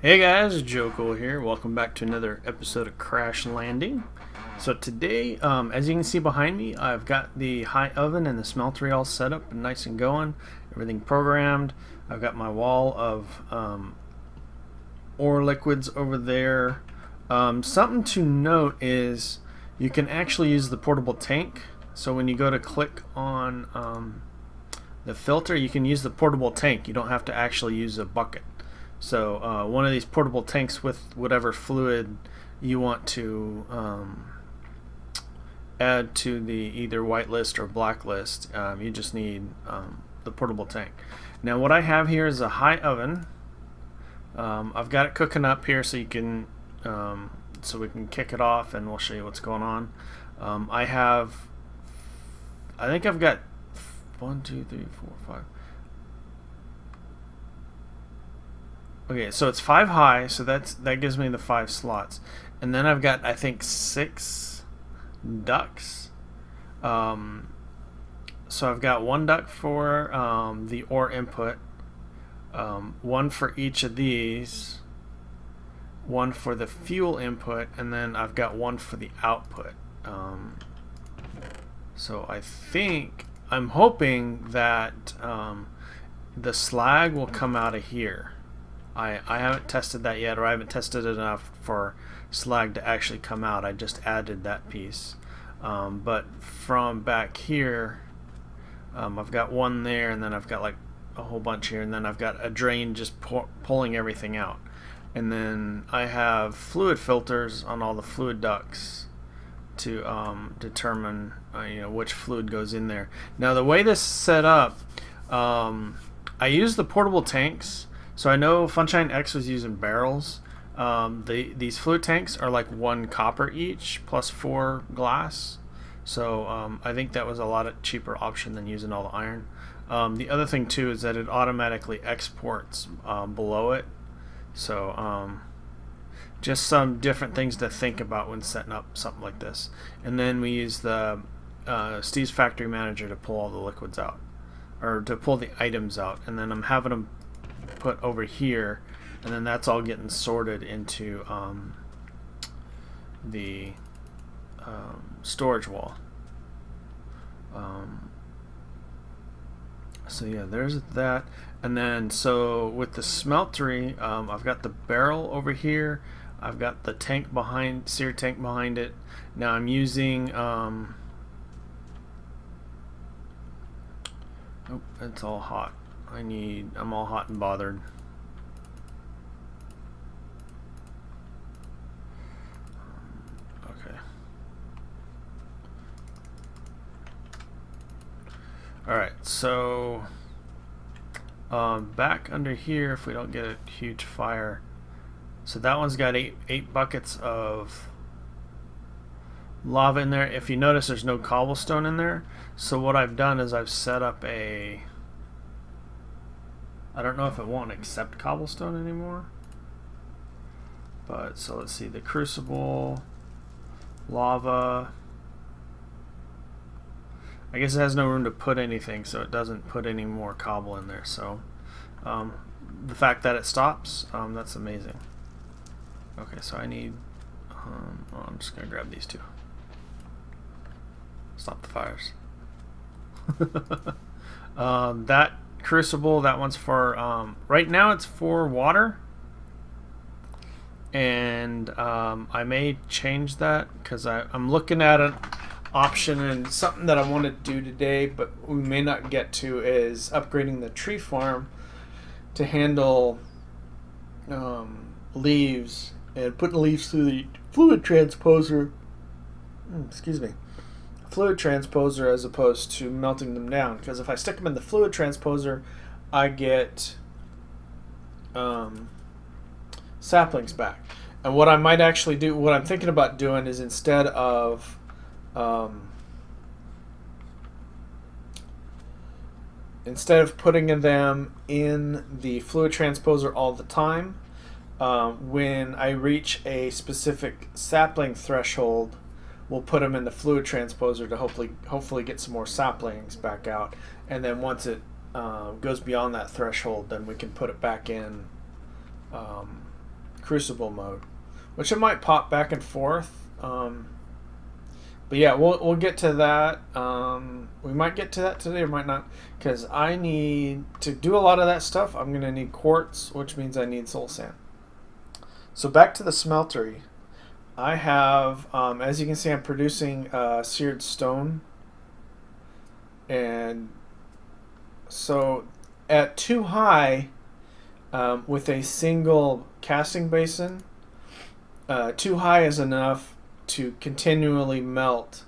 Hey guys, Joe Cole here. Welcome back to another episode of Crash Landing. So today, as you can see behind me, I've got the high oven and the smeltery all set up and nice and going. Everything programmed. I've got my wall of ore liquids over there. Something to note is you can actually use the portable tank. So when you go to click on the filter, you can use the portable tank. You don't have to actually use a bucket. So one of these portable tanks with whatever fluid you want to add to the either whitelist or blacklist, you just need the portable tank. Now what I have here is a high oven. I've got it cooking up here so you can so we can kick it off and we'll show you what's going on. I think I've got 1, 2, 3, 4, 5. Okay, so it's 5 high, so that gives me the 5 slots, and then I've got I think 6 ducts. So I've got 1 duct for the ore input, 1 for each of these, 1 for the fuel input, and then I've got 1 for the output. So I'm hoping that the slag will come out of here. I haven't tested that yet, or I haven't tested it enough for slag to actually come out. I just added that piece. But from back here, I've got 1 there, and then I've got like a whole bunch here, and then I've got a drain just pulling everything out. And then I have fluid filters on all the fluid ducts to determine which fluid goes in there. Now the way this is set up, I use the portable tanks. So I know Funshine X was using barrels. These fluid tanks are like 1 copper each plus 4 glass. So I think that was a lot cheaper option than using all the iron. The other thing too is that it automatically exports below it. So just some different things to think about when setting up something like this. And then we use the Steve's Factory Manager to pull all the liquids out, or to pull the items out. And then I'm having them put over here, and then that's all getting sorted into the storage wall. So yeah, there's that. And then so with the smeltery, I've got the barrel over here, I've got the tank behind, sear tank behind it. Now I'm using oh, it's all hot. I'm all hot and bothered. Okay. Alright, so back under here, if we don't get a huge fire, so that one's got eight buckets of lava in there. If you notice, there's no cobblestone in there. So what I've done is I've set up I don't know if it won't accept cobblestone anymore. But so let's see, the crucible, lava. I guess it has no room to put anything, so it doesn't put any more cobble in there. So the fact that it stops, that's amazing. Okay, so I need, I'm just gonna grab these 2. Stop the fires. That crucible, that one's for right now it's for water, and I may change that because I'm looking at an option, and something that I want to do today but we may not get to is upgrading the tree farm to handle leaves, and putting leaves through the fluid transposer, fluid transposer, as opposed to melting them down, because if I stick them in the fluid transposer, I get saplings back. And what I might actually do, what I'm thinking about doing, is instead of putting them in the fluid transposer all the time, when I reach a specific sapling threshold, we'll put them in the fluid transposer to hopefully get some more saplings back out. And then once it goes beyond that threshold, then we can put it back in crucible mode, which it might pop back and forth. But yeah, we'll get to that. We might get to that today, or might not, because I need to do a lot of that stuff. I'm gonna need quartz, which means I need soul sand. So back to the smeltery. I have, as you can see, I'm producing seared stone, and so at 2 high, with a single casting basin, 2 high is enough to continually melt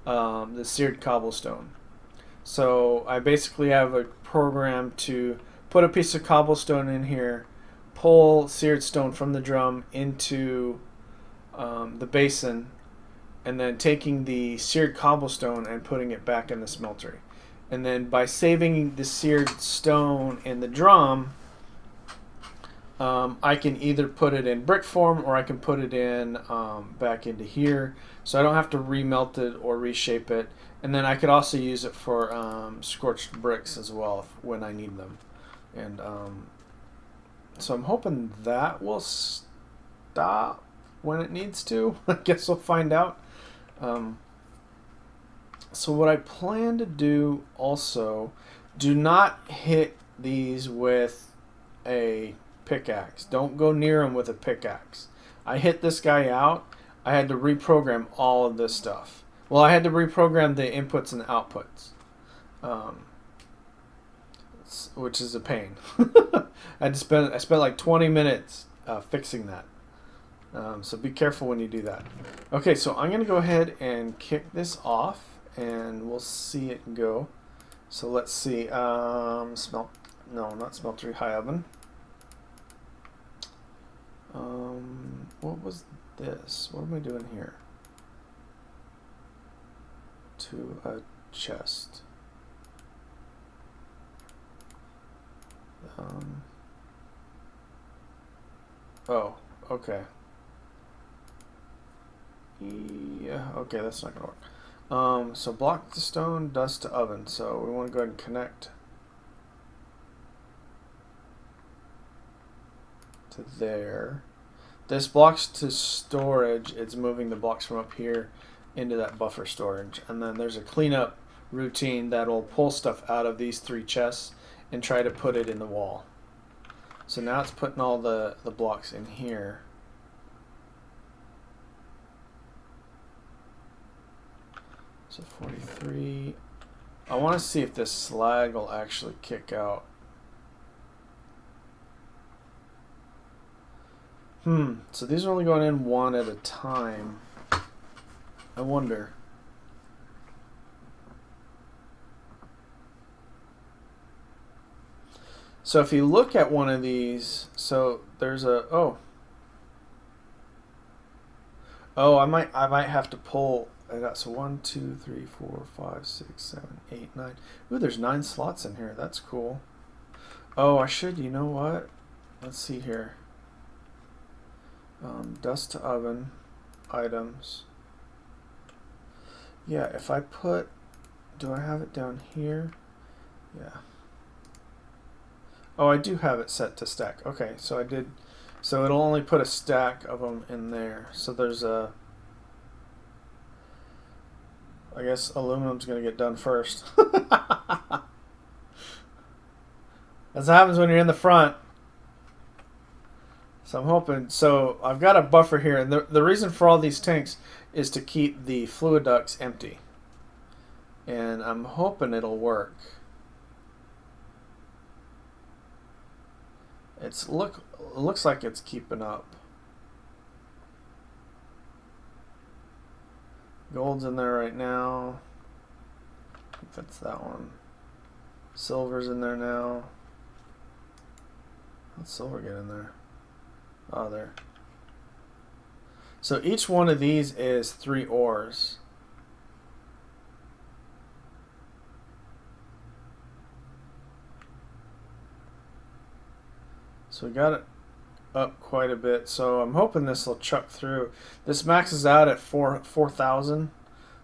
the seared cobblestone. So I basically have a program to put a piece of cobblestone in here, pull seared stone from the drum into the basin, and then taking the seared cobblestone and putting it back in the smeltery. And then by saving the seared stone in the drum, I can either put it in brick form, or I can put it in back into here, so I don't have to remelt it or reshape it. And then I could also use it for scorched bricks as well when I need them. And so I'm hoping that will stop when it needs to. I guess we'll find out. So what I plan to do also, do not hit these with a pickaxe. Don't go near them with a pickaxe. I hit this guy out. I had to reprogram all of this stuff. Well, I had to reprogram the inputs and the outputs, which is a pain. I spent like 20 minutes fixing that. So be careful when you do that. Okay, so I'm going to go ahead and kick this off, and we'll see it go. So let's see. No, not smeltery, high oven. What was this? What am I doing here? To a chest. Oh, okay. Yeah, okay, that's not gonna work. So block to stone, dust to oven. So we want to go ahead and connect to there. This blocks to storage. It's moving the blocks from up here into that buffer storage. And then there's a cleanup routine that will pull stuff out of these 3 chests and try to put it in the wall. So now it's putting all the blocks in here. So 43. I want to see if this slag will actually kick out. So these are only going in 1 at a time. I wonder. So if you look at one of these, so there's a I might have to pull. I got so 1, 2, 3, 4, 5, 6, 7, 8, 9. Ooh, there's 9 slots in here. That's cool. Oh, I should. You know what? Let's see here. Dust to oven items. Yeah, if I put, do I have it down here? Yeah. Oh, I do have it set to stack. Okay, so I did. So it'll only put a stack of them in there. So there's a, I guess aluminum's going to get done first. That's what happens when you're in the front. So I'm hoping, so I've got a buffer here, and the reason for all these tanks is to keep the fluid ducts empty. And I'm hoping it'll work. Looks like it's keeping up. Gold's in there right now. I think that's that one. Silver's in there now. How'd silver get in there? Oh, there. So each one of these is 3 ores. So we got it up quite a bit. So I'm hoping this will chuck through. This maxes out at 4,000,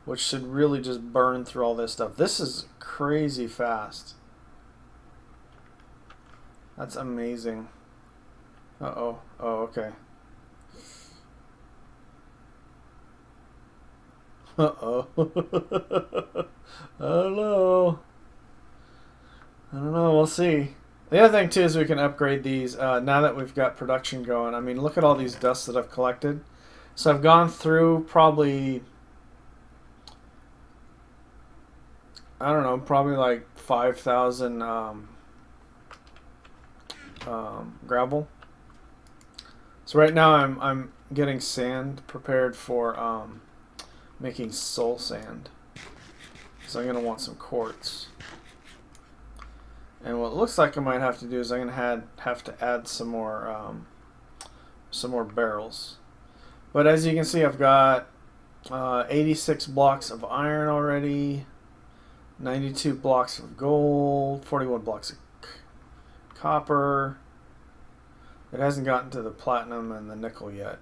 which should really just burn through all this stuff. This is crazy fast. That's amazing. Uh-oh. Oh, okay. Uh-oh. I don't know. I don't know. We'll see. The other thing, too, is we can upgrade these now that we've got production going. I mean, look at all these dusts that I've collected. So I've gone through probably, I don't know, probably like 5,000 gravel. So right now I'm getting sand prepared for making soul sand. So I'm going to want some quartz. And what it looks like I might have to do is I'm going to have to add some more barrels. But as you can see, I've got 86 blocks of iron already, 92 blocks of gold, 41 blocks of copper. It hasn't gotten to the platinum and the nickel yet.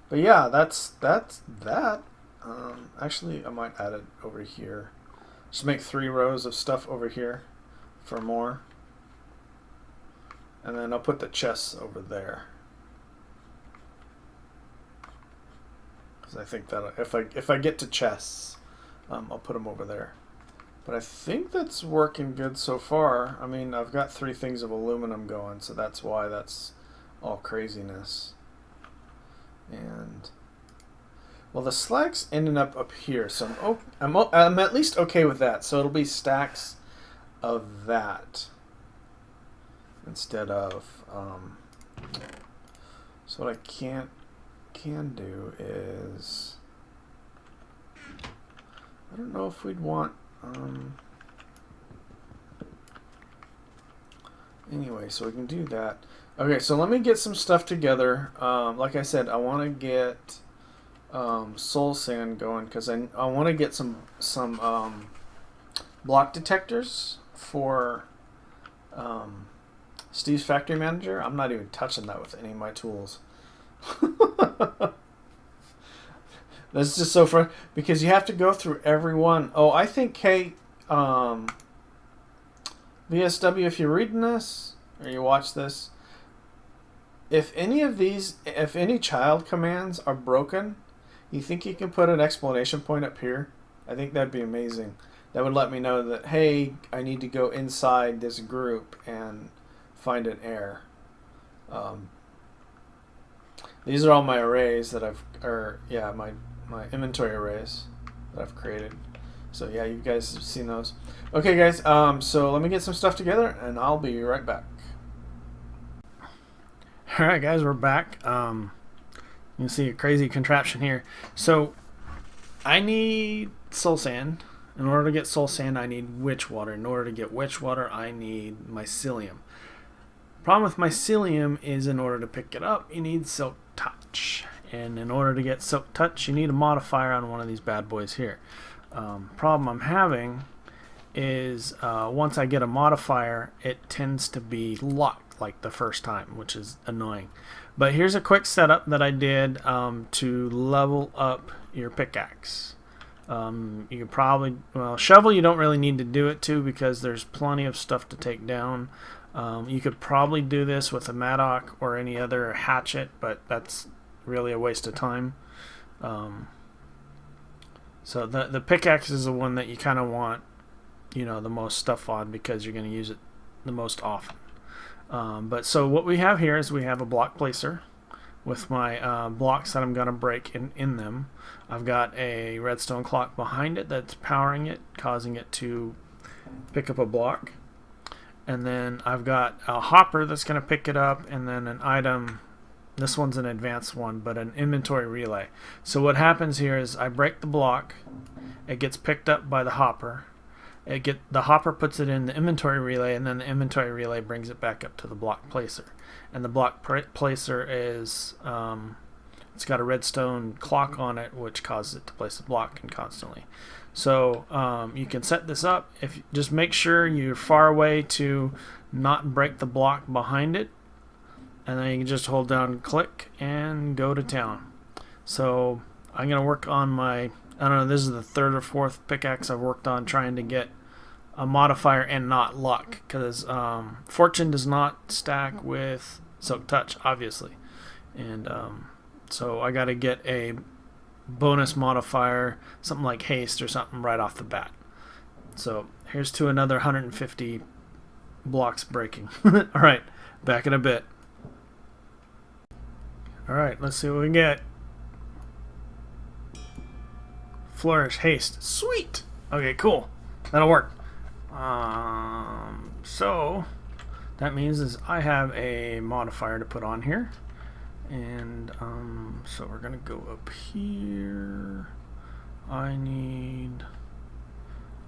But yeah, that's that. Actually, I might add it over here. Just make 3 rows of stuff over here for more. And then I'll put the chests over there. Because I think that if I get to chests, I'll put them over there. But I think that's working good so far. I mean, I've got 3 things of aluminum going, so that's why that's all craziness. And well, the slag's ending up here, so I'm at least okay with that. So it'll be stacks of that instead of. So what I can do is, I don't know if we'd want. Anyway, so we can do that. Okay, so let me get some stuff together. Like I said, I want to get soul sand going because I want to get some block detectors for Steve's factory manager. I'm not even touching that with any of my tools. That's just so fun because you have to go through every one. Oh, I think, hey, VSW, if you're reading this or you watch this, if any child commands are broken, you think you can put an explanation point up here? I think that'd be amazing. That would let me know that, hey, I need to go inside this group and find an error. These are all my arrays that my inventory arrays that I've created. So yeah, you guys have seen those. Okay, guys. So let me get some stuff together, and I'll be right back. All right, guys, we're back. You can see a crazy contraption here. So I need soul sand. In order to get soul sand, I need witch water. In order to get witch water, I need mycelium. Problem with mycelium is in order to pick it up, you need silk touch. And in order to get silk touch, you need a modifier on one of these bad boys here. Problem I'm having is once I get a modifier, it tends to be locked like the first time, which is annoying. But here's a quick setup that I did to level up your pickaxe. You could probably, shovel you don't really need to do it to because there's plenty of stuff to take down. You could probably do this with a mattock or any other hatchet, but that's really a waste of time. So the pickaxe is the one that you kind of want, the most stuff on because you're going to use it the most often. But so what we have here is we have a block placer with my blocks that I'm going to break in them. I've got a redstone clock behind it that's powering it, causing it to pick up a block. And then I've got a hopper that's going to pick it up, and then an item. This one's an advanced one, but an inventory relay. So what happens here is I break the block, it gets picked up by the hopper. The hopper puts it in the inventory relay, and then the inventory relay brings it back up to the block placer. And the block placer is it's got a redstone clock on it, which causes it to place the block in constantly. So you can set this up. If just make sure you're far away to not break the block behind it, and then you can just hold down click and go to town. So I'm gonna work on my, I don't know, this is the 3rd or 4th pickaxe I've worked on trying to get a modifier and not luck, because fortune does not stack with silk touch, obviously, and so I got to get a bonus modifier, something like haste or something right off the bat. So here's to another 150 blocks breaking. Alright, back in a bit. Alright, let's see what we get. Flourish, haste. Sweet! Okay, cool. That'll work. So that means is I have a modifier to put on here. And so we're gonna go up here. I need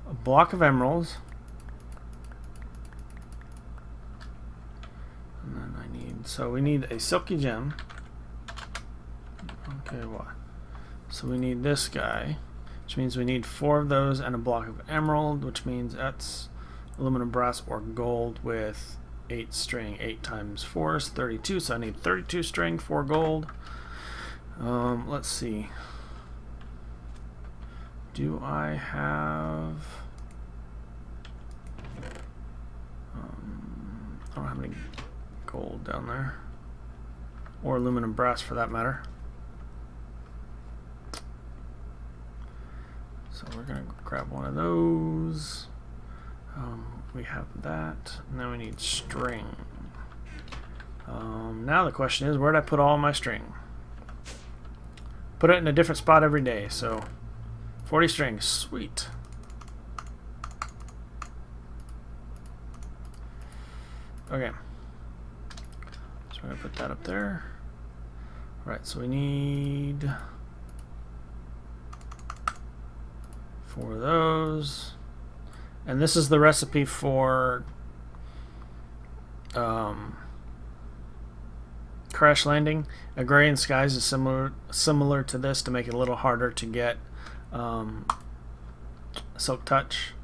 a block of emeralds. And then I need, so we need a silky gem. Okay, what? So we need this guy, which means we need 4 of those and a block of emerald, which means that's aluminum, brass, or gold with 8 string. 8 times 4 is 32, so I need 32 string, 4 gold. Let's see. Do I have... I don't have any gold down there. Or aluminum brass for that matter. So we're going to grab one of those. We have that. And then we need string. Now the question is, where did I put all my string? Put it in a different spot every day. So 40 string. Sweet. Okay. So we're going to put that up there. Right, so we need 4 of those. And this is the recipe for crash landing. Agrarian Skies is similar to this to make it a little harder to get Silk Touch.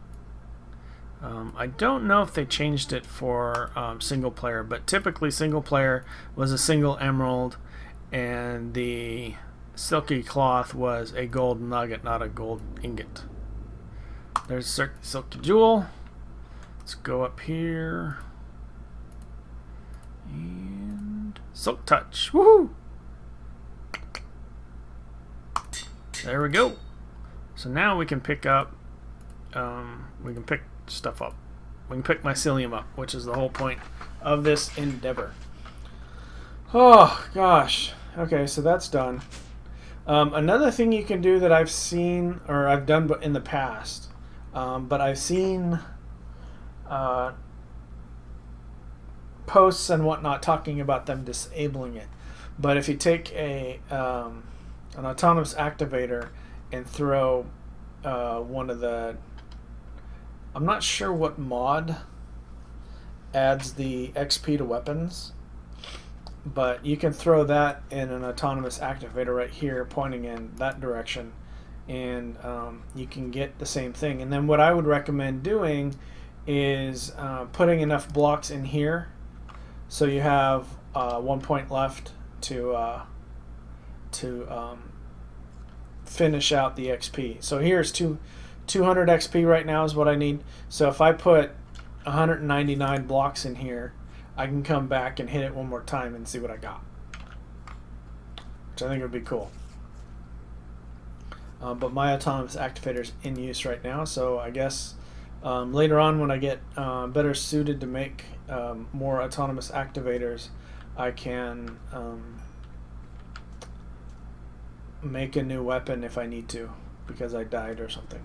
I don't know if they changed it for single player, but typically single player was a single emerald and the silky cloth was a gold nugget, not a gold ingot. There's Silky Jewel. Let's go up here. And Silk Touch. Woohoo! There we go. So now we can pick up, we can pick stuff up. We can pick mycelium up, which is the whole point of this endeavor. Oh, gosh. Okay, so that's done. Another thing you can do that I've seen, or I've done in the past, but I've seen posts and whatnot talking about them disabling it. But if you take an autonomous activator and throw one of the, I'm not sure what mod adds the XP to weapons, but you can throw that in an autonomous activator right here pointing in that direction, and you can get the same thing. And then what I would recommend doing is putting enough blocks in here so you have 1 point left to finish out the XP. So here's 200 XP right now is what I need. So if I put 199 blocks in here, I can come back and hit it one more time and see what I got, which I think would be cool. But my autonomous activator is in use right now, so I guess later on when I get better suited to make more autonomous activators, I can make a new weapon if I need to, because I died or something.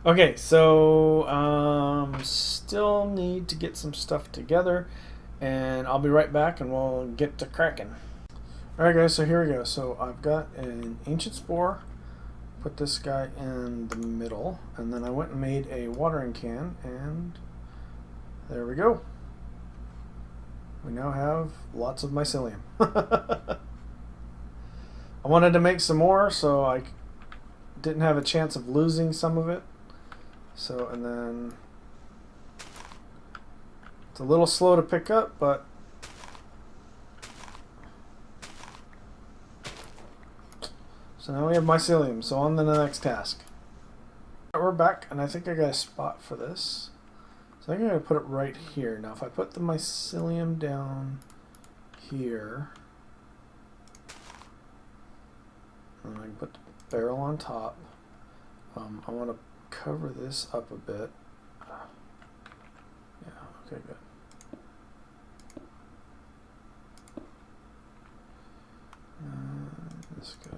Okay, so still need to get some stuff together, and I'll be right back and we'll get to cracking. Alright guys, so here we go. So I've got an ancient spore, put this guy in the middle, and then I went and made a watering can, and there we go. We now have lots of mycelium. I wanted to make some more, so I didn't have a chance of losing some of it. So, and then it's a little slow to pick up, but so now we have mycelium. So on to the next task. We're back, and I think I got a spot for this. So I think I'm going to put it right here. Now if I put the mycelium down here, And I can put the barrel on top. I want to cover this up a bit. Yeah, okay, good. This guy.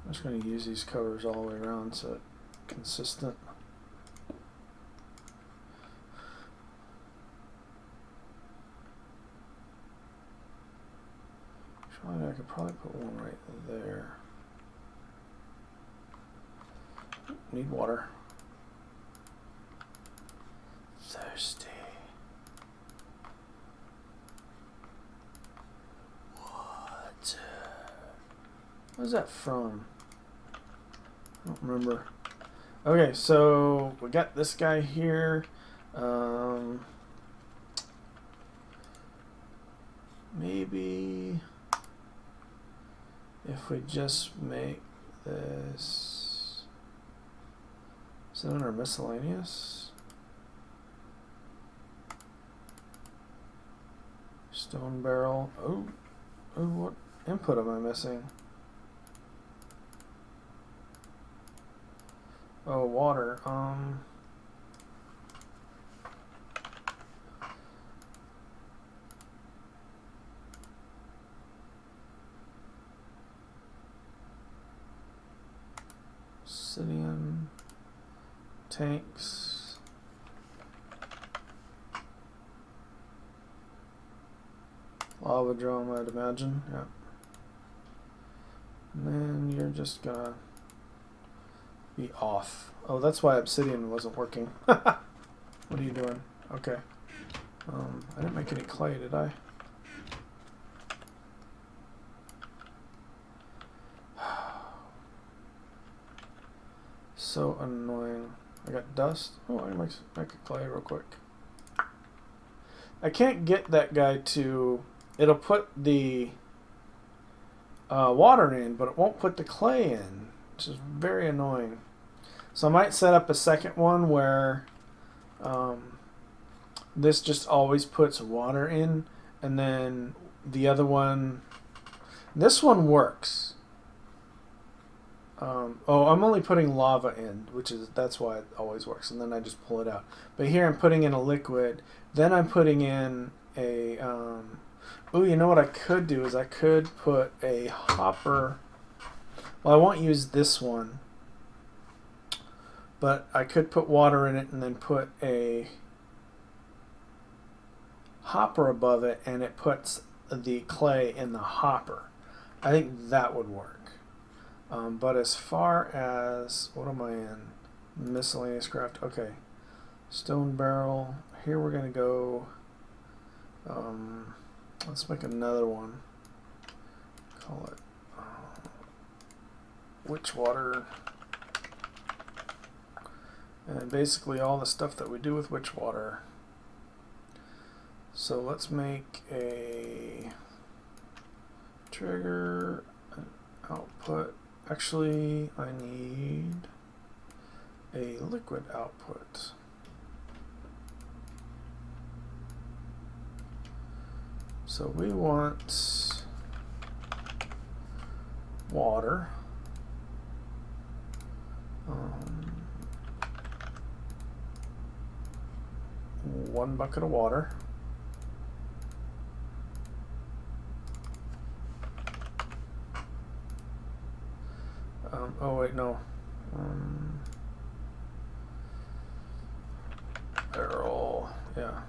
I'm just going to use these covers all the way around so it's consistent. Actually, I could probably put one right there. Need water. Thirsty. Water. Where's that from? I don't remember. Okay, so we got this guy here. Maybe if we just make this, is it under miscellaneous? Stone barrel. Oh, what input am I missing? Oh, water. Obsidian tanks. Lava drum, I'd imagine. Yeah. And then you're just gonna be off. Oh, that's why obsidian wasn't working. What are you doing? Okay. I didn't make any clay, did I? So annoying. I got dust. Oh, I can make a clay real quick. I can't get that guy to... It'll put the water in, but it won't put the clay in, which is very annoying. So I might set up a second one where this just always puts water in, and then the other one... This one works. Oh, I'm only putting lava in, that's why it always works, and then I just pull it out. But here I'm putting in a liquid, then I'm putting in a, oh, you know what I could do is I could put a hopper. Well, I won't use this one, but I could put water in it and then put a hopper above it, and it puts the clay in the hopper. I think that would work. But as far as, what am I in? Miscellaneous craft. Okay. Stone barrel. Here we're going to go, let's make another one. Call it witch water. And basically all the stuff that we do with witch water. So let's make a trigger, an output. Actually, I need a liquid output. So we want water. 1 bucket of water. Oh wait, no. Barrel, yeah.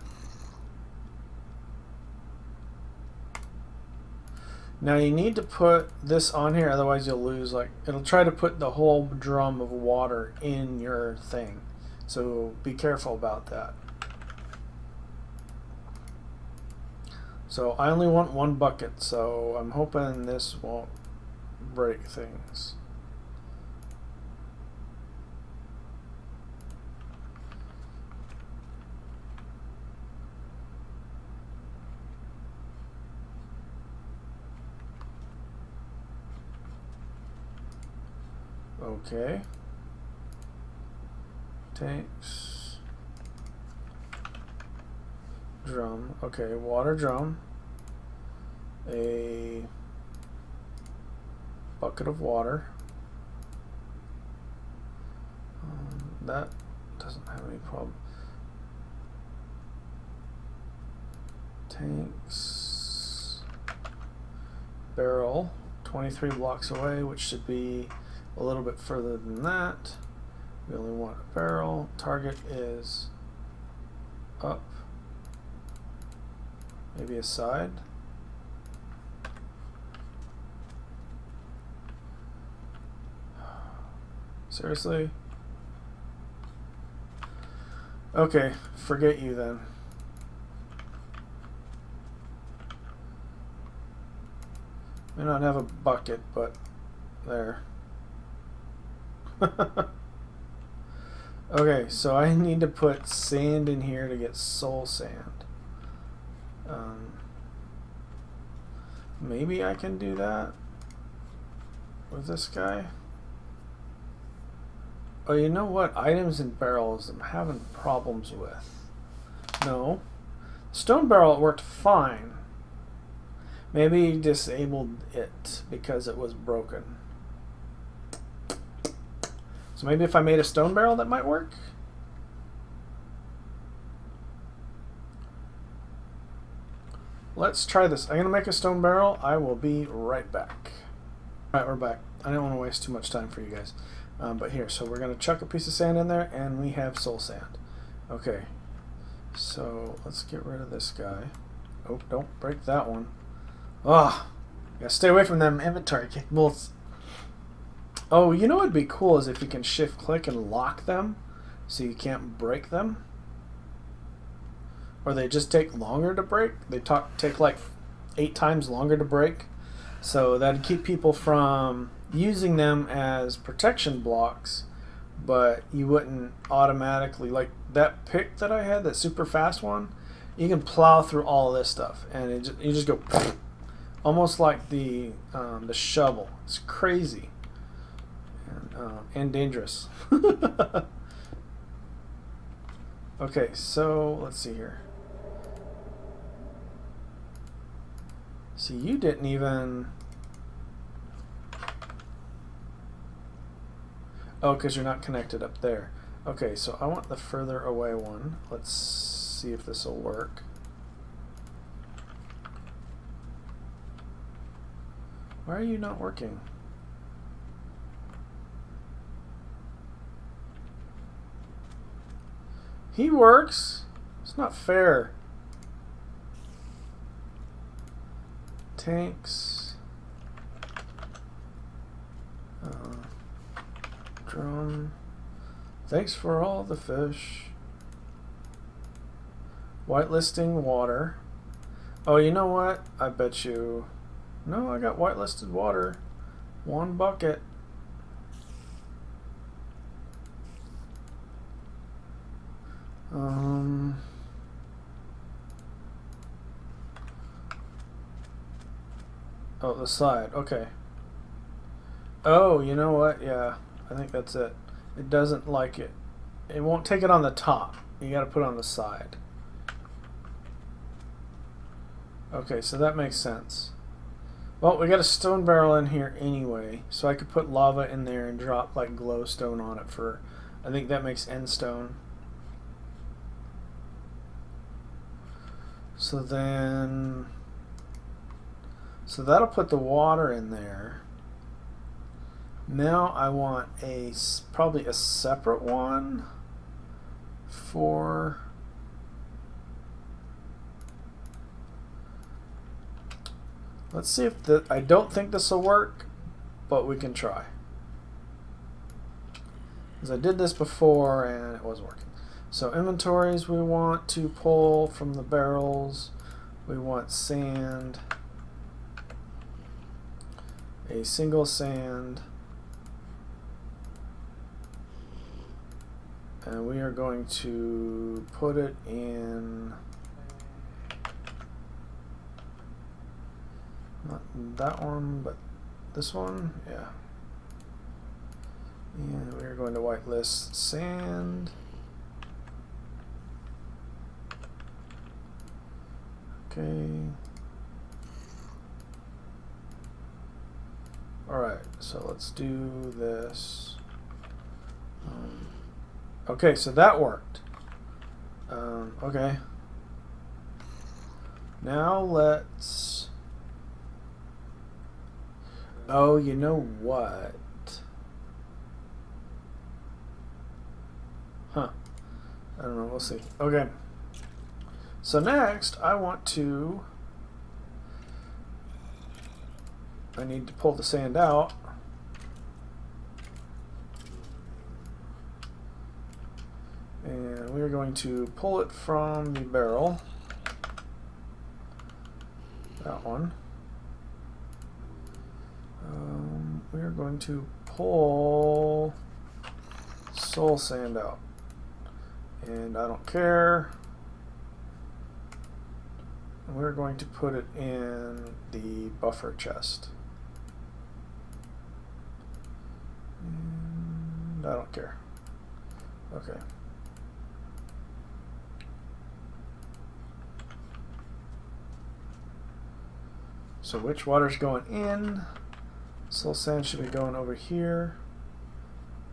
Now you need to put this on here, otherwise you'll lose, like, it'll try to put the whole drum of water in your thing. So be careful about that. So I only want 1 bucket, so I'm hoping this won't break things. Okay. Tanks. drum. Okay, water drum. A bucket of water. That doesn't have any problem. Tanks. Barrel. 23 blocks away, which should be a little bit further than that. We only want a barrel. Target is up. Maybe a side. Seriously? Okay, forget you then. May not have a bucket, but there. Okay, so I need to put sand in here to get soul sand. Maybe I can do that with this guy. Oh, you know what? Items in barrels I'm having problems with. No. Stone barrel, it worked fine. Maybe he disabled it because it was broken. So maybe if I made a stone barrel that might work? Let's try this. I'm going to make a stone barrel. I will be right back. Alright, we're back. I didn't want to waste too much time for you guys. But here, so we're going to chuck a piece of sand in there and we have soul sand. Okay. So let's get rid of this guy. Oh, don't break that one. Oh, gotta stay away from them inventory kickables. Oh, you know what'd be cool is if you can shift click and lock them so you can't break them. Or they just take longer to break. They take like 8 times longer to break. So that'd keep people from using them as protection blocks, but you wouldn't automatically, like that pick that I had, that super fast one, you can plow through all this stuff and you just go almost like the shovel. It's crazy and dangerous. Okay, so let's see here. See, you didn't even... Oh, because you're not connected up there. Okay, so I want the further away one. Let's see if this will work. Why are you not working? He works. It's not fair. Tanks. Drum. Thanks for all the fish. Whitelisting water. Oh, you know what? I bet you... No, I got whitelisted water. 1 bucket. Oh, the side. Okay. Oh, you know what? Yeah, I think that's it. It doesn't like it. It won't take it on the top. You got to put it on the side. Okay, so that makes sense. Well, we got a stone barrel in here anyway, so I could put lava in there and drop like glowstone on it for, I think that makes end stone. So then, so that'll put the water in there. Now I want probably a separate one for... Let's see if I don't think this will work, but we can try. Because I did this before and it was working. So inventories, we want to pull from the barrels. We want sand. A single sand. And we are going to put it in... Not that one, but this one, yeah. And we're going to whitelist sand. Okay. Alright, so let's do this. Okay, so that worked. Okay. Now let's... Oh, you know what? Huh. I don't know, we'll see. Okay. So next, I need to pull the sand out. And we're going to pull it from the barrel. That one. We're going to pull soul sand out. And I don't care. We're going to put it in the buffer chest. And I don't care. Okay. So which water's going in? Soul sand should be going over here.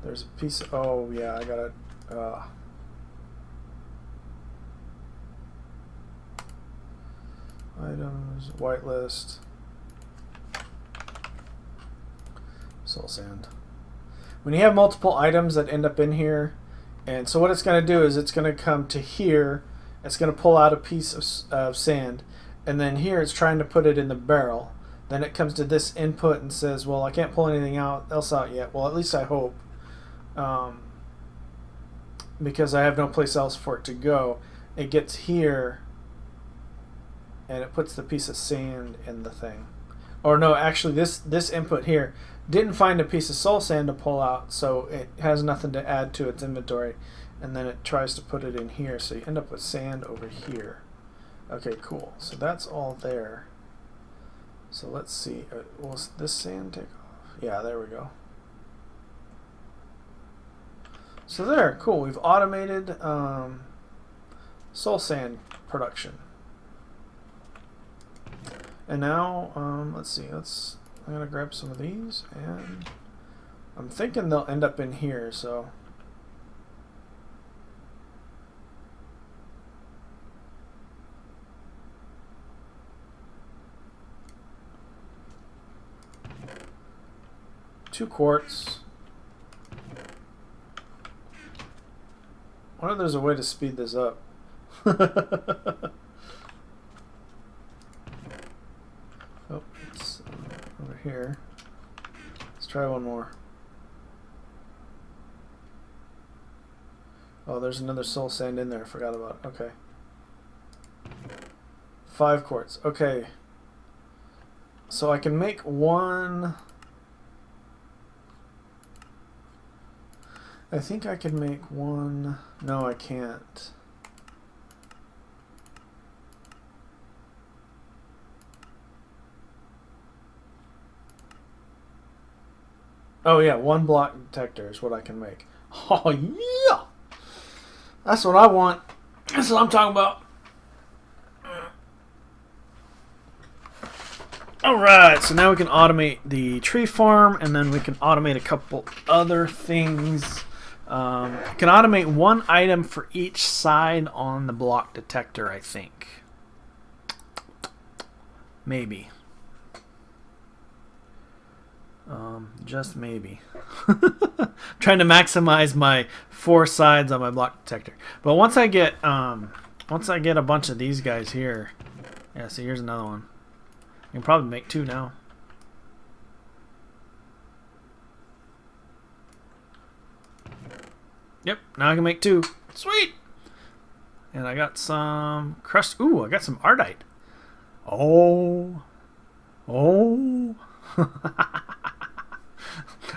There's a piece of, oh yeah, I gotta items, whitelist, soul sand. When you have multiple items that end up in here, and so what it's going to do is it's going to come to here, it's going to pull out a piece of sand, and then here it's trying to put it in the barrel. Then it comes to this input and says, well, I can't pull anything else out yet. Well, at least I hope, because I have no place else for it to go. It gets here and it puts the piece of sand in the thing. Or no, actually this input here didn't find a piece of soul sand to pull out, so it has nothing to add to its inventory, and then it tries to put it in here, so you end up with sand over here. Okay, cool. So that's all there. So let's see. Will this sand take off? Yeah, there we go. So there, cool. We've automated soul sand production. And now, let's see. I'm gonna grab some of these, and I'm thinking they'll end up in here. So. Two quartz. I wonder if there's a way to speed this up. Oh, it's over here. Let's try one more. Oh, there's another soul sand in there. I forgot about it. Okay. 5 quartz. Okay. So I can make one. I think I can make one. No, I can't. Oh yeah, 1 block detector is what I can make. Oh yeah! That's what I want. That's what I'm talking about. Alright, so now we can automate the tree farm, and then we can automate a couple other things. You can automate 1 item for each side on the block detector, I think. Maybe. Just maybe. Trying to maximize my 4 sides on my block detector. But once I get a bunch of these guys here, yeah. See, here's another one. I can probably make 2 now. Yep, now I can make 2. Sweet. And I got some crust. Ooh, I got some ardite. Oh.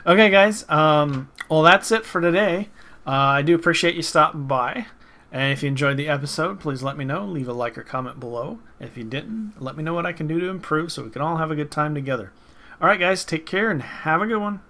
Okay, guys. Well, that's it for today. I do appreciate you stopping by. And if you enjoyed the episode, please let me know. Leave a like or comment below. If you didn't, let me know what I can do to improve so we can all have a good time together. All right, guys. Take care and have a good one.